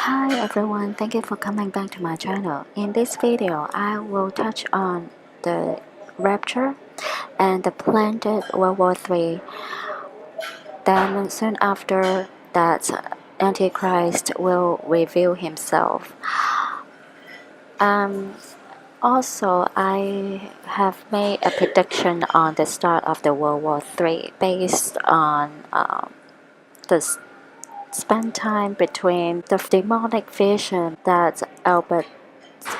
Hi everyone, thank you for coming back to my channel. In this video, I will touch on the Rapture and the planned World War III. Then soon after that, Antichrist will reveal himself. Um, Also, I have made a prediction on the start of the World War III based on the span time between the demonic vision that Albert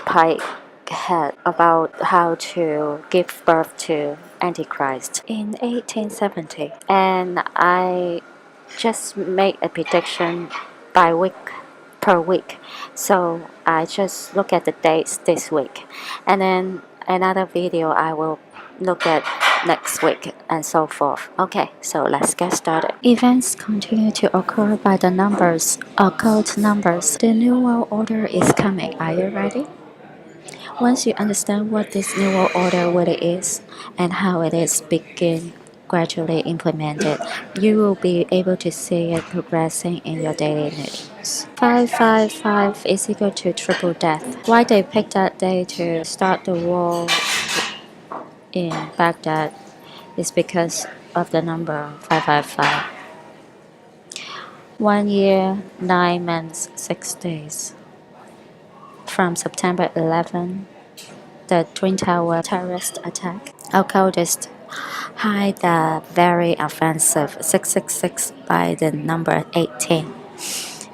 Pike had about how to give birth to Antichrist in 1870, and I just made a prediction by week per week. So I just look at the dates this week, and then another video I will look at next week and so forth. Okay, so let's get started. Events continue to occur by the numbers, occult numbers. The New World Order is coming. Are you ready? Once you understand what this New World Order really is and how it is begin gradually implemented, you will be able to see it progressing in your daily news. 555 is equal to triple death. Why they picked that day to start the war in Baghdad is because of the number 555. 1 year, 9 months, 6 days. From September 11, the Twin Tower terrorist attack. Occultists hide the very offensive 666 by the number 18,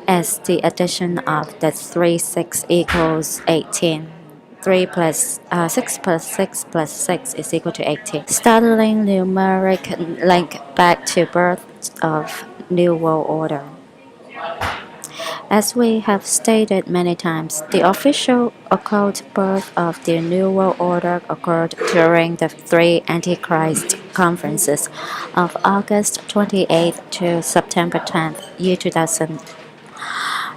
as the addition of the 36 equals 18. 6 plus 6 plus 6 is equal to 18. Startling numeric link back to birth of New World Order. As we have stated many times, the official occult birth of the New World Order occurred during the three Antichrist conferences of August 28th to September 10th, year 2000.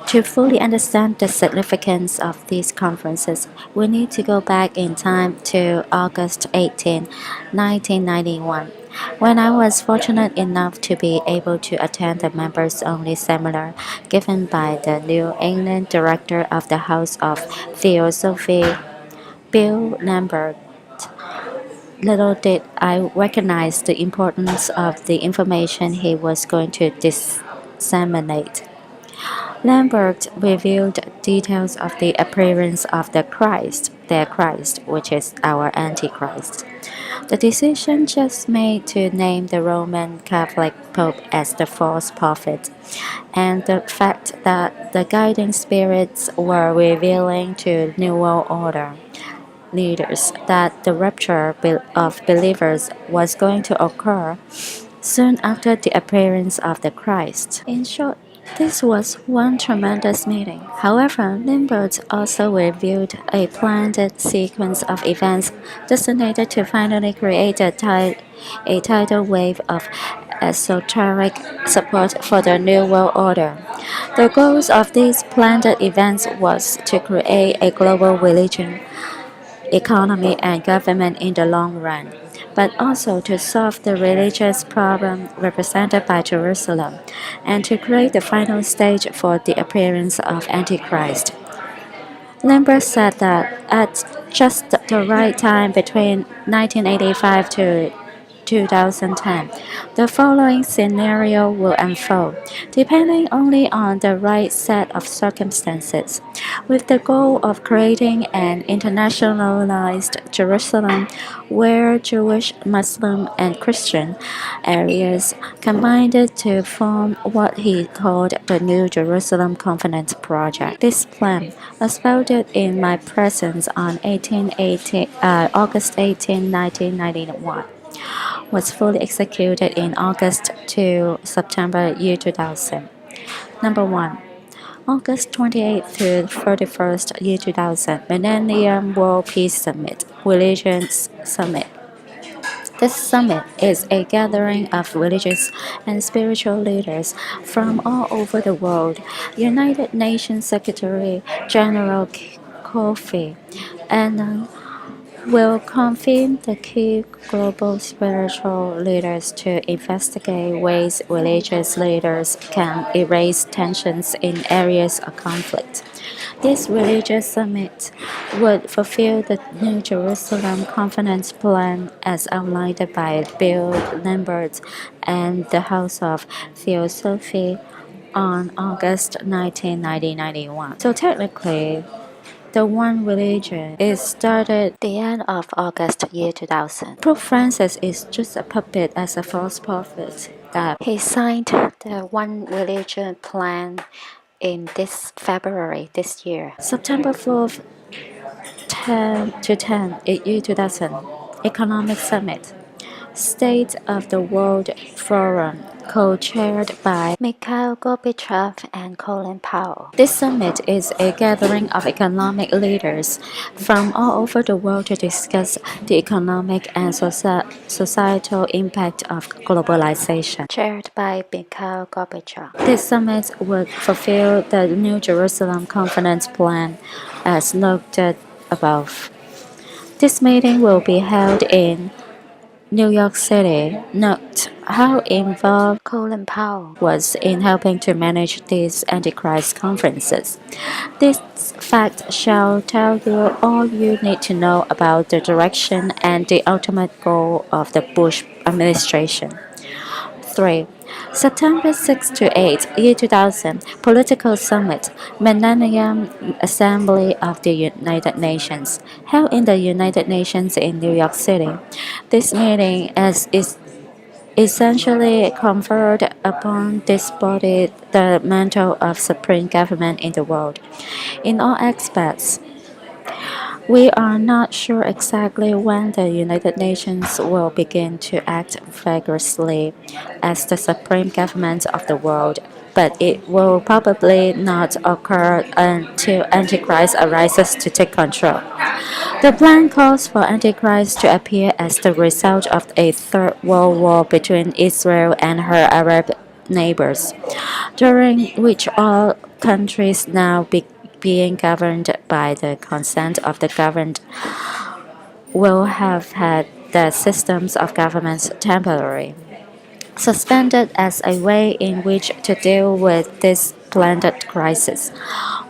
To fully understand the significance of these conferences, we need to go back in time to August 18, 1991, when I was fortunate enough to be able to attend the members-only seminar given by the New England director of the House of Theosophy, Bill Lambert. Little did I recognize the importance of the information he was going to disseminate. Lambert revealed details of the appearance of their Christ, which is our Antichrist. The decision just made to name the Roman Catholic Pope as the false prophet, and the fact that the guiding spirits were revealing to New World Order leaders that the rapture of believers was going to occur soon after the appearance of the Christ. In short, this was one tremendous meeting. However, Lambert also revealed a planned sequence of events destined to finally create a tidal wave of esoteric support for the New World Order. The goals of these planned events was to create a global religion, economy, and government in the long run, but also to solve the religious problem represented by Jerusalem, and to create the final stage for the appearance of Antichrist. Lambert said that at just the right time between 1985 to 2010, the following scenario will unfold, depending only on the right set of circumstances, with the goal of creating an internationalized Jerusalem where Jewish, Muslim, and Christian areas combined to form what he called the New Jerusalem Covenant Project. This plan, unfolded in my presence on August 18, 1991, was fully executed in August to September year 2000. Number 1. August 28th to 31st year 2000, Millennium World Peace Summit, Religions Summit. This summit is a gathering of religious and spiritual leaders from all over the world. United Nations Secretary General Kofi Annan will convene the key global spiritual leaders to investigate ways religious leaders can erase tensions in areas of conflict. This religious summit would fulfill the New Jerusalem Covenant plan as outlined by Bill Lambert and the House of Theosophy on August 19, 1991. So technically, the One Religion is started the end of August year 2000. Pope Francis is just a puppet as a false prophet that he signed the One Religion plan in this February this year. September 4th, 10 to 10, year 2000, Economic Summit. State of the World Forum, co-chaired by Mikhail Gorbachev and Colin Powell. This summit is a gathering of economic leaders from all over the world to discuss the economic and societal impact of globalization. Chaired by Mikhail Gorbachev. This summit would fulfill the New Jerusalem Conference plan as noted above. This meeting will be held in New York City. Note how involved Colin Powell was in helping to manage these Antichrist conferences. This fact shall tell you all you need to know about the direction and the ultimate goal of the Bush administration. 3. September 6 to 8, year 2000, Political Summit, Millennium Assembly of the United Nations, held in the United Nations in New York City. This meeting is essentially conferred upon this body the mantle of supreme government in the world. In all aspects, we are not sure exactly when the United Nations will begin to act vigorously as the supreme government of the world, but it will probably not occur until Antichrist arises to take control. The plan calls for Antichrist to appear as the result of a third world war between Israel and her Arab neighbors, during which all countries now being governed by the consent of the governed will have had their systems of government temporarily suspended as a way in which to deal with this planned crisis.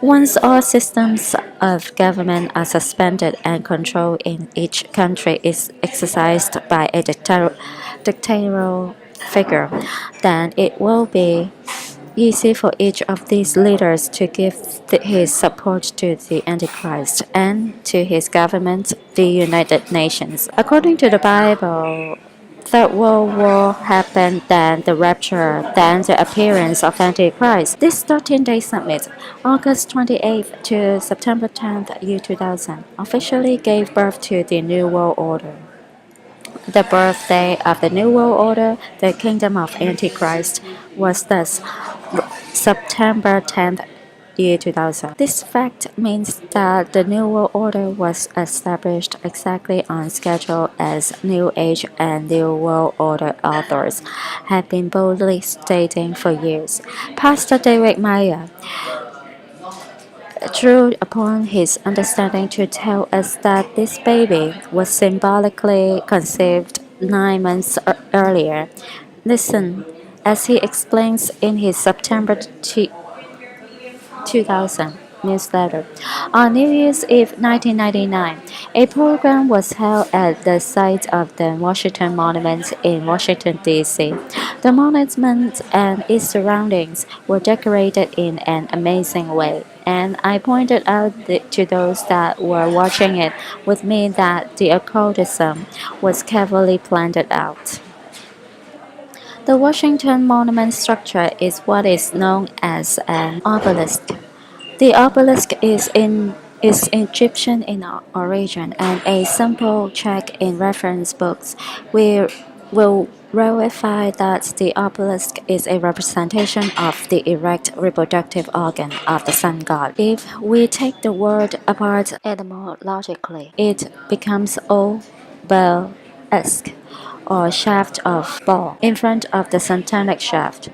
Once all systems of government are suspended and control in each country is exercised by a dictatorial figure, then it will be easy for each of these leaders to give his support to the Antichrist and to his government, the United Nations. According to the Bible, Third World War happened, then the rapture, then the appearance of Antichrist. This 13-day summit, August 28th to September 10th, year 2000, officially gave birth to the New World Order. The birthday of the New World Order, the kingdom of Antichrist, was thus September 10th, year 2000. This fact means that the New World Order was established exactly on schedule as New Age and New World Order authors have been boldly stating for years. Pastor David Meyer drew upon his understanding to tell us that this baby was symbolically conceived 9 months earlier. Listen, as he explains in his September 2000 newsletter. On New Year's Eve 1999, a program was held at the site of the Washington Monument in Washington, D.C. The monument and its surroundings were decorated in an amazing way, and I pointed out to those that were watching it with me that the occultism was carefully planned out. The Washington Monument structure is what is known as an obelisk. The obelisk is Egyptian in origin, and a simple check in reference books will verify that the obelisk is a representation of the erect reproductive organ of the sun god. If we take the word apart etymologically, it becomes obelisk, or shaft of ball, in front of the satanic shaft.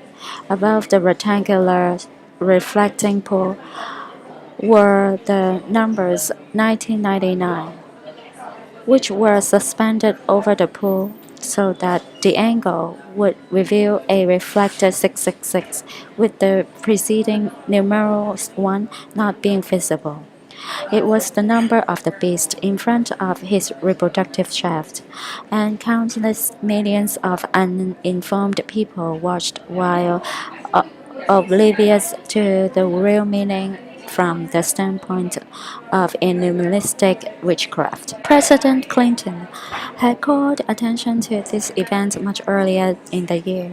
Above the rectangular reflecting pool were the numbers 1999. which were suspended over the pool so that the angle would reveal a reflected 666 with the preceding numeral 1 not being visible. It was the number of the beast in front of his reproductive shaft, and countless millions of uninformed people watched while uh, oblivious to the real meaning from the standpoint of illuministic witchcraft. President Clinton had called attention to this event much earlier in the year,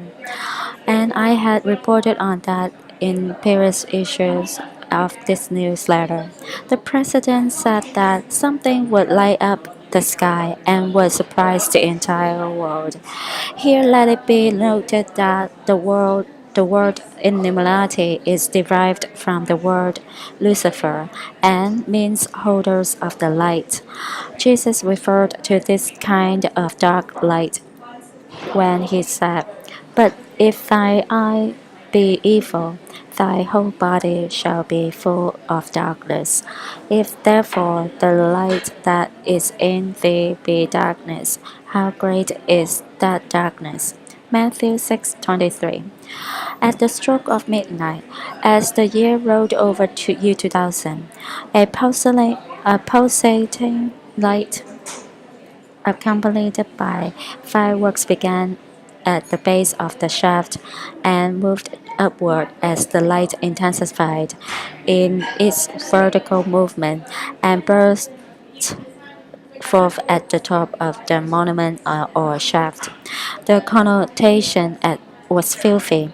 and I had reported on that in previous issues of this newsletter. The president said that something would light up the sky and would surprise the entire world. Here let it be noted that the word Illuminati is derived from the word Lucifer and means holders of the light. Jesus referred to this kind of dark light when he said, "But if thy eye be evil, thy whole body shall be full of darkness. If therefore the light that is in thee be darkness, how great is that darkness?" Matthew 6:23. At the stroke of midnight, as the year rolled over to year 2000, a pulsating light accompanied by fireworks began at the base of the shaft and moved upward as the light intensified in its vertical movement and burst forth at the top of the monument or shaft. The connotation was filthy,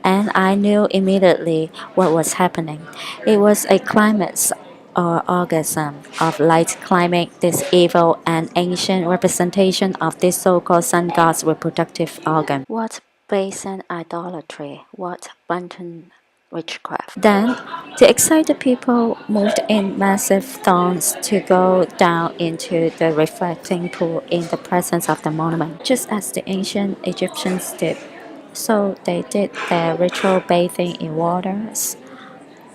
and I knew immediately what was happening. It was a climax or orgasm of light climbing this evil and ancient representation of this so-called sun god's reproductive organ. What blatant idolatry, what wanton witchcraft. Then, the excited people moved in massive throngs to go down into the reflecting pool in the presence of the monument, just as the ancient Egyptians did. So they did their ritual bathing in waters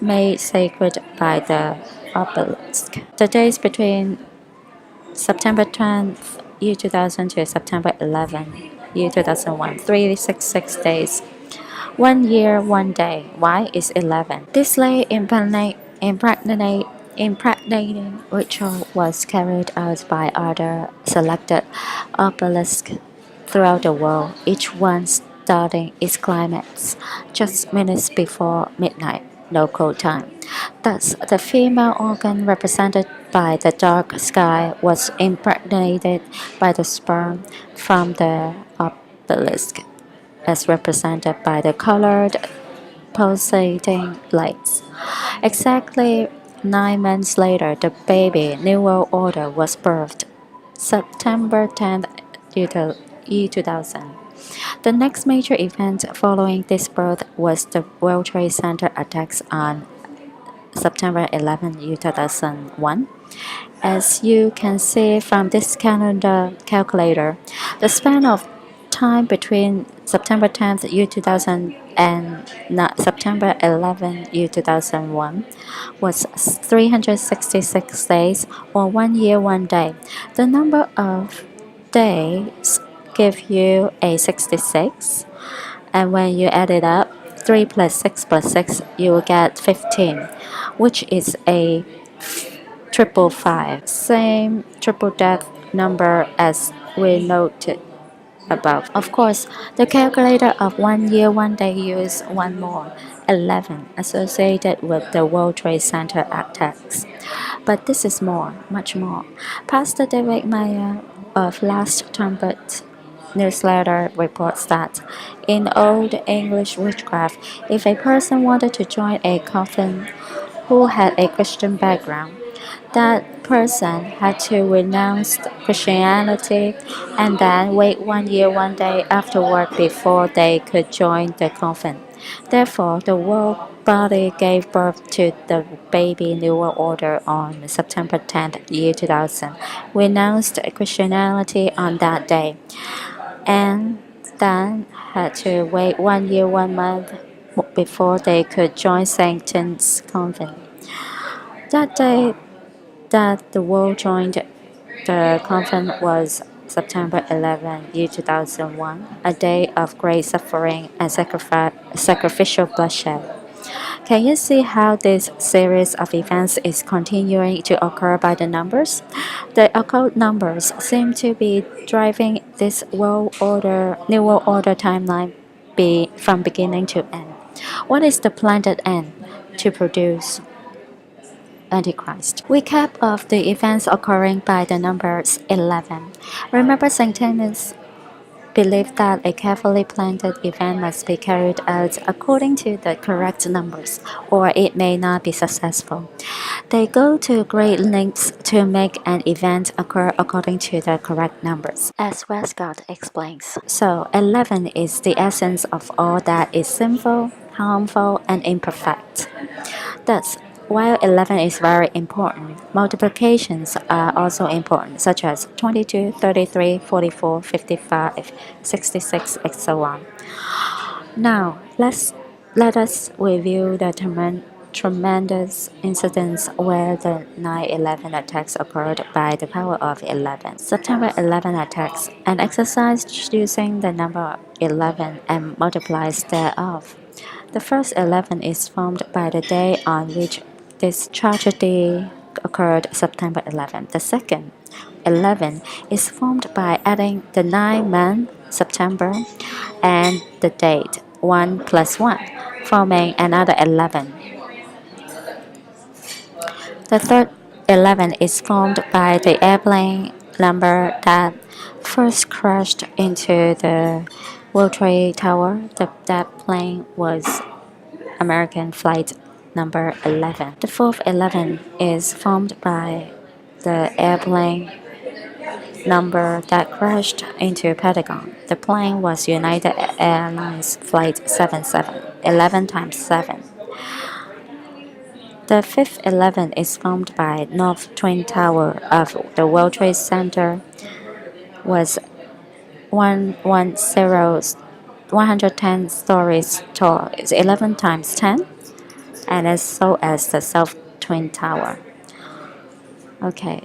made sacred by the obelisk. The days between September 10th, year 2000 to September 11th, year 2001, 366 days. 1 year, 1 day. Why is 11? This late impregnating ritual was carried out by other selected obelisks throughout the world, each one starting its climax just minutes before midnight local time. Thus, the female organ represented by the dark sky was impregnated by the sperm from the obelisk, as represented by the colored pulsating lights. Exactly 9 months later, the baby New World Order was birthed, September 10th, 2000. The next major event following this birth was the World Trade Center attacks on September 11, 2001. As you can see from this calendar calculator, the span of time between September 10th, year 2000 and September 11th, year 2001 was 366 days or 1 year, 1 day. The number of days give you a 66, and when you add it up, 3 plus 6 plus 6, you will get 15, which is a triple five, same triple death number as we noted above. Of course, the calculator of 1 year, 1 day used one more, 11, associated with the World Trade Center attacks. But this is more, much more. Pastor David Meyer of Last Trumpet newsletter reports that in Old English witchcraft, if a person wanted to join a coven who had a Christian background, that person had to renounce Christianity and then wait 1 year, 1 day afterward before they could join the convent. Therefore, the world body gave birth to the baby New World Order on September 10th, year 2000, renounced Christianity on that day, and then had to wait 1 year, 1 month before they could join Satan's convent. That day that the world joined The conference was September 11, year 2001, a day of great suffering and sacrificial bloodshed. Can you see how this series of events is continuing to occur by the numbers? The occult numbers seem to be driving this New World Order timeline from beginning to end. What is the planned end to produce Antichrist? Recap of the events occurring by the numbers 11. Remember, Satanists believe that a carefully planned event must be carried out according to the correct numbers, or it may not be successful. They go to great lengths to make an event occur according to the correct numbers, as Westcott explains. So, 11 is the essence of all that is sinful, harmful, and imperfect. Thus, while 11 is very important, multiplications are also important, such as 22, 33, 44, 55, 66, and so on. Now, let us review the tremendous incidents where the 9/11 attacks occurred by the power of 11. September 11 attacks, an exercise using the number 11 and multiplies thereof. The first 11 is formed by the day on which this tragedy occurred, September 11. The second 11 is formed by adding the 9 month, September, and the date, 1 plus 1, forming another 11. The third 11 is formed by the airplane number that first crashed into the World Trade Tower. That plane was American flight number 11. The fourth 11 is formed by the airplane number that crashed into Pentagon. The plane was United Airlines Flight 77, 11 times 7. The fifth 11 is formed by North Twin Tower of the World Trade Center was 110 stories tall. It's 11 times 10, and as so as the South Twin Tower. Okay.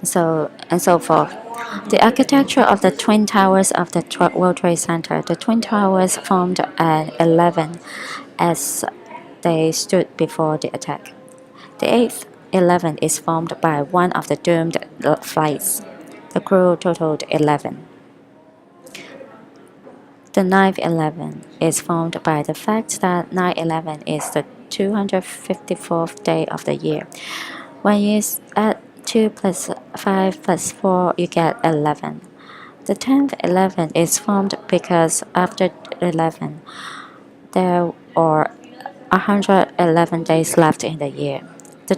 So and so forth. The architecture of the Twin Towers of the World Trade Center. The Twin Towers formed an 11 as they stood before the attack. The eighth 11 is formed by one of the doomed flights. The crew totaled 11. The ninth 11 is formed by the fact that 9/11 is the 254th day of the year. When you add 2 plus 5 plus 4, you get 11. The 10th 11 is formed because after 11, there are 111 days left in the year. The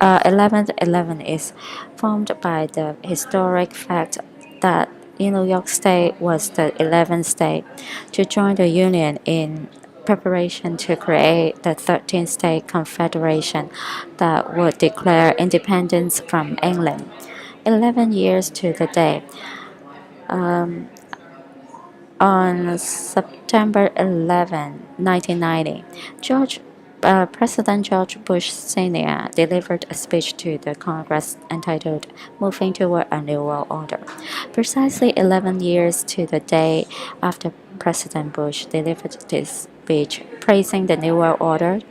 11th 11 is formed by the historic fact that New York State was the 11th state to join the Union in preparation to create the 13th state confederation that would declare independence from England. 11 years to the day. On September 11, 1990, President George Bush Sr. delivered a speech to the Congress entitled Moving Toward a New World Order. Precisely 11 years to the day after President Bush delivered this speech praising the New World Order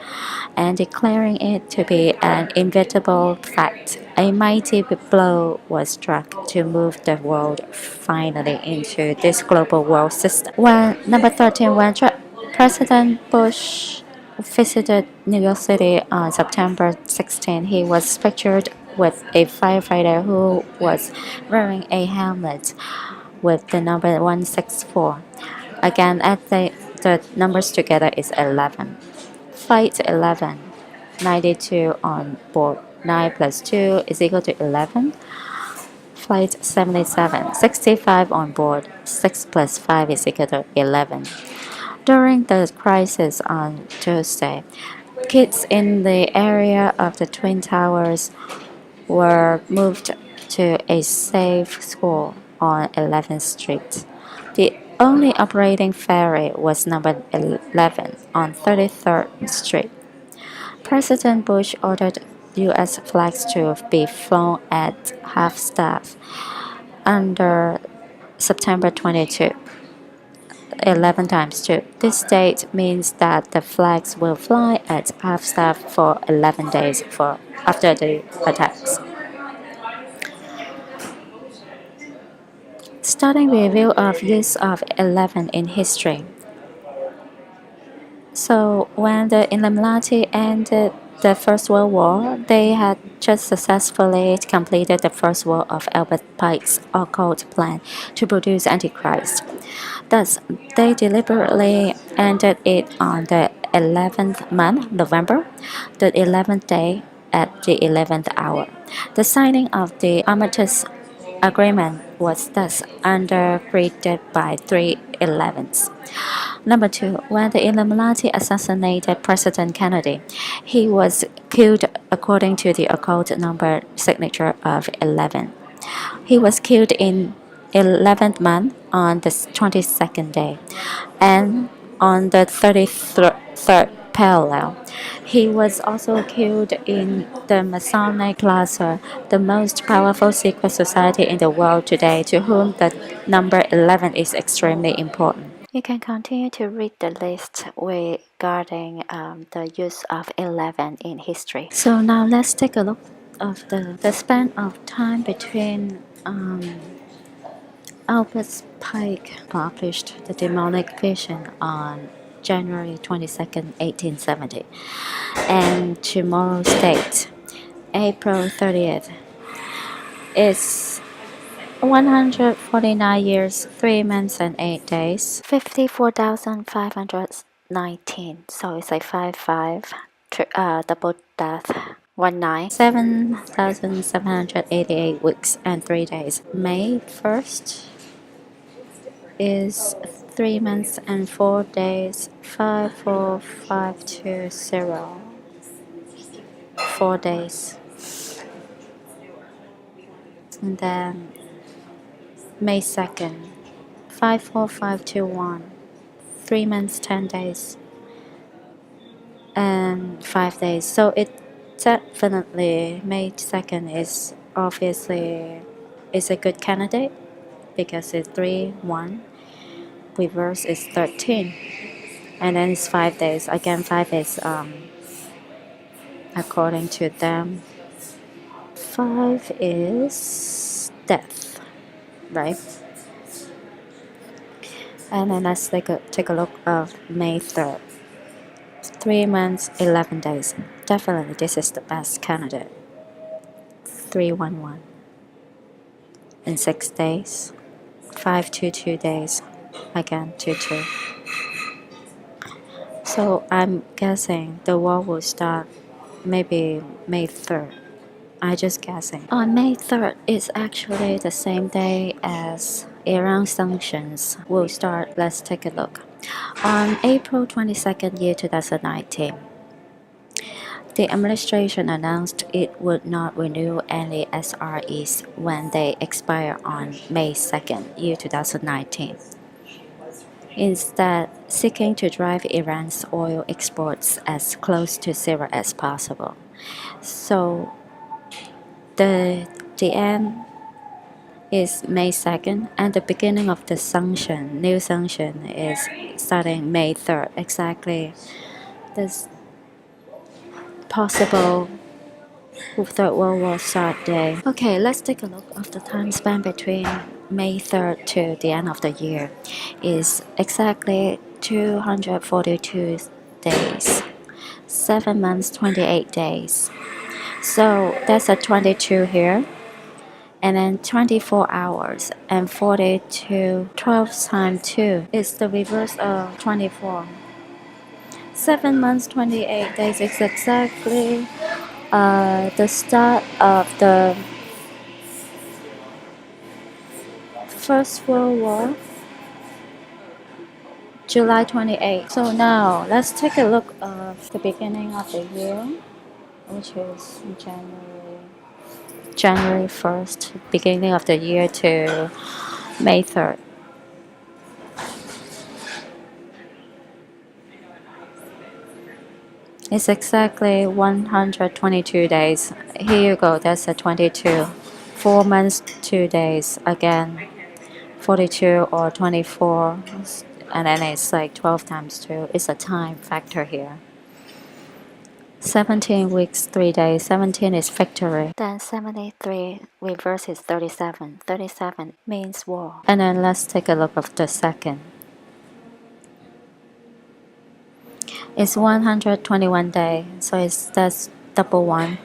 and declaring it to be an inevitable fact, a mighty blow was struck to move the world finally into this global world system. When number 13, when President Bush visited New York City on September 16, he was pictured with a firefighter who was wearing a helmet with the number 164. Again, add the numbers together is 11. Flight 11, 92 on board. 9 plus 2 is equal to 11. Flight 77, 65 on board. 6 plus 5 is equal to 11. During the crisis on Tuesday, kids in the area of the Twin Towers were moved to a safe school on 11th Street. The only operating ferry was number 11 on 33rd Street. President Bush ordered U.S. flags to be flown at half-staff under September 22, 11 times 2. This date means that the flags will fly at half-staff for 11 days after the attacks. Starting review of use of 11 in history. So when the Illuminati ended the First World War, they had just successfully completed the first war of Albert Pike's occult plan to produce Antichrist. Thus, they deliberately ended it on the 11th month, November, the 11th day at the 11th hour. The signing of the Armistice Agreement was thus undergirded by 3/11s. Number 2. When the Illuminati assassinated President Kennedy, he was killed according to the occult number signature of 11. He was killed in 11th month on the 22nd day, and on the 33rd parallel. He was also killed in the Masonic Lhasa, the most powerful secret society in the world today, to whom the number 11 is extremely important. You can continue to read the list regarding the use of 11 in history. So now let's take a look of the span of time between Albert Pike published The Demonic Vision on January 22nd, 1870, and tomorrow's date, April 30th, is 149 years, 3 months and 8 days, 54,519. So it's like 55, double death. 19, 7,788 weeks and 3 days. May 1st is 3 months and 4 days, 54520. 4 days. And then May 2nd, 54521. 3 months, 10 days, and 5 days. So it definitely, May 2nd is obviously is a good candidate because it's 3, 1. Reverse is 13. And then it's 5 days. Again, 5 is according to them, 5 is death, right? And then let's take a look of May 3rd. 3 months, 11 days. Definitely this is the best candidate. 311 in 6 days. 522 days. Again, 22. So I'm guessing the war will start maybe May 3rd. I just guessing. On May 3rd is actually the same day as Iran sanctions will start. Let's take a look. On April 22nd, year 2019, the administration announced it would not renew any SREs when they expire on May 2nd, year 2019. Instead, seeking to drive Iran's oil exports as close to zero as possible. So the end is May 2nd, and the beginning of the new sanction is starting May 3rd, exactly this possible Third World War start day. Okay, let's take a look of the time span between May 3rd to the end of the year. Is exactly 242 days, 7 months, 28 days. So that's a 22 here, and then 24 hours and 42. 12 times 2 is the reverse of 24. 7 months, 28 days is exactly the start of the First World War, July 28. So now let's take a look of the beginning of the year, which is January 1st, beginning of the year to May 3rd. It's exactly 122 days. Here you go, that's a 22. 4 months, 2 days. Again, 42 or 24. And then it's like 12 times 2. It's a time factor here. 17 weeks, 3 days. 17 is victory. Then 73 reverse is 37. 37 means war. And then let's take a look of the second. It's 121 days, so that's double 1.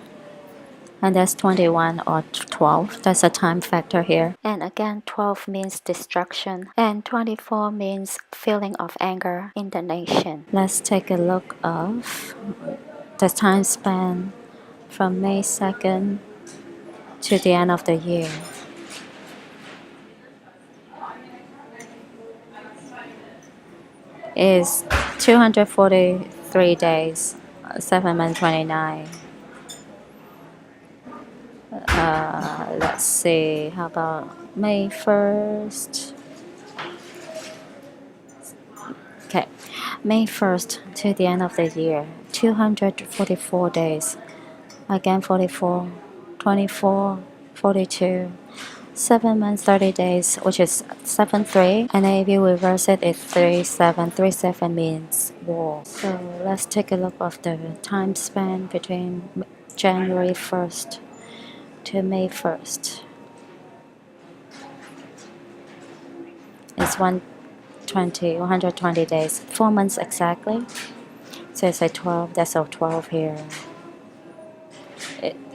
And that's 21 or 12. That's a time factor here. And again, 12 means destruction. And 24 means feeling of anger in the nation. Let's take a look of the time span from May 2nd to the end of the year. Is 243 days, 7 months 29. Let's see, how about May 1st? Okay, May 1st to the end of the year, 244 days. Again, 44, 24, 42, 7 months, 30 days, which is 7 3. And then if you reverse it, it's 37. 37 means war. So let's take a look of the time span between January 1st to May 1st. It's 120 days, 4 months exactly. So it's like 12, that's a 12 here.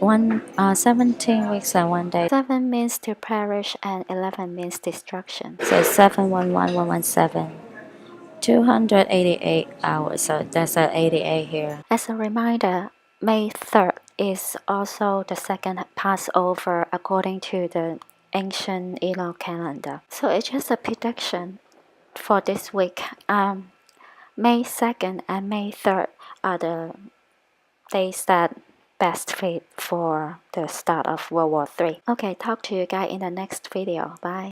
17 weeks and 1 day. 7 means to perish and 11 means destruction. So 711117. 288 hours, so that's an 88 here. As a reminder, May 3rd is also the second Passover according to the ancient Elul calendar. So it's just a prediction for this week. May 2nd and May 3rd are the days that best fit for the start of World War III. Okay, talk to you guys in the next video. Bye.